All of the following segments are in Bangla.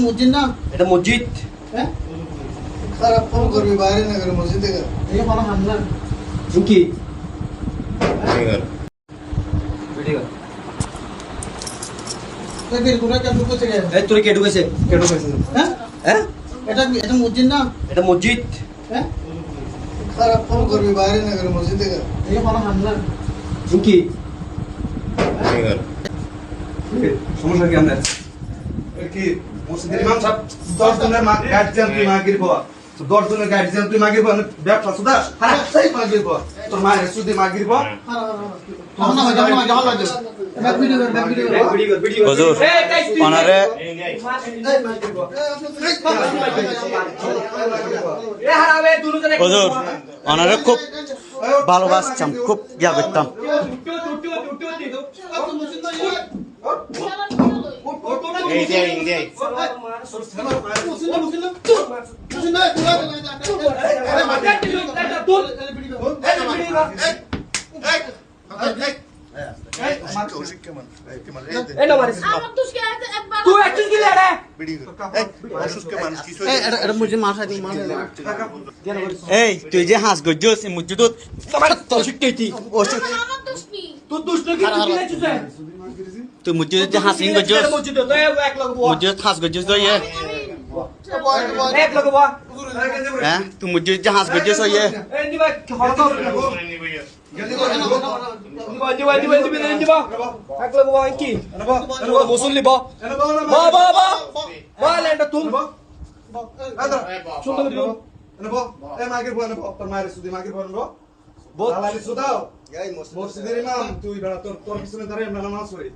মসজিদ না? এটা মসজিদ। হ্যাঁ খারাপ ফোন করবি বাইরে না করে মসজিদ থেকে এই কোনো হামলা কি তাদের কোন কেন ঢুকেছে কে? এই তোর কে ঢুকেছে? হ্যাঁ হ্যাঁ এটা মসজিদ না? এটা মসজিদ। হ্যাঁ খারাপ ফোন করবি বাইরে না করে মসজিদ থেকে এই কোনো হামলা কি সমস্যা কি আপনার? কি মসজিদের ইমাম সাহেব 10 জনের গার্জিয়ান তুই মাগির বাবা 10 জনের গার্জিয়ান তুই মাগির বাবা ব্যবসা সুদা হারাই মাগির বাবা তোর মায়ের সুদি মাগির বাবা হুজুর ওনারে হুজুর ওনারে খুব ভালোবাসতাম, খুব ইয়া করতাম। এই তুই যে হাঁস গজ্জস মসজিদত তুই মসজিদত যে হাঁস গজ্জস মসজিদত হাঁস গজ্জস তো ইয়ে হ্যাঁ তুই মসজিদত যে হাঁস গজ্জস ইয়ে মুসল্লি বা মাগির বাবা তোর মায়ের সুদি মাগির বাবা হালালি সুদাও মসজিদের ইমাম তুই বেড়া তোর পিছনে দাঁড়িয়ে আমরা নামাজ পড়ি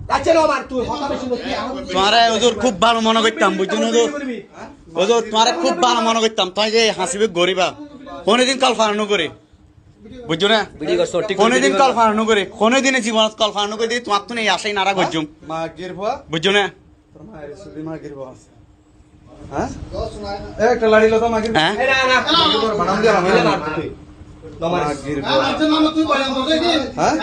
তোমারে হুজুর খুব ভালো মনে করতাম, বুঝছেন হুজুর? হুজুর তোমারে খুব ভালো মনে করতাম, তুই যে হাসিবে গরিবা কোনদিন কল্পনা করে, বুঝছো না? কোনদিন কল্পনা করে, কোনদিনে জীবনত কল্পনা করে দিয়ে তোমার তো নেই আশাই নারা করছুম, মাগির বাবা বুঝছো না? তোর মায়ের সুদি মাগির বাবা হ্যাঁ একটা লাড়ি লতা মাগির হ্যাঁ বানাম দিলাম মাগির হ্যাঁ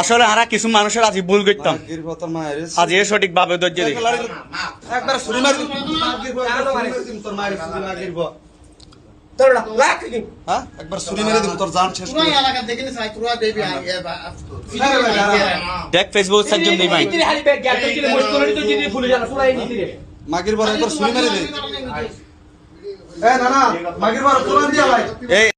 আসলে হারা কিছু মানুষের আজ ভুল করতাম, মাগির বাবা তোর মায়ের আজ এ সঠিক ভাবে ধৈর্য দিই। একবার ছুরি মারি মাগির বাবা তোর মায়ের সুদি মাগির বাবা হ্যাঁ একবার ছুরি মেরে দিব তোর জান শেষ করে দেখ ফেসবুক সাজ্জম নেই ভাই মাগির বাবা একবার ছুরি মেরে দে এ না না মাগির বাবা তোরা দিয়া ভাই এই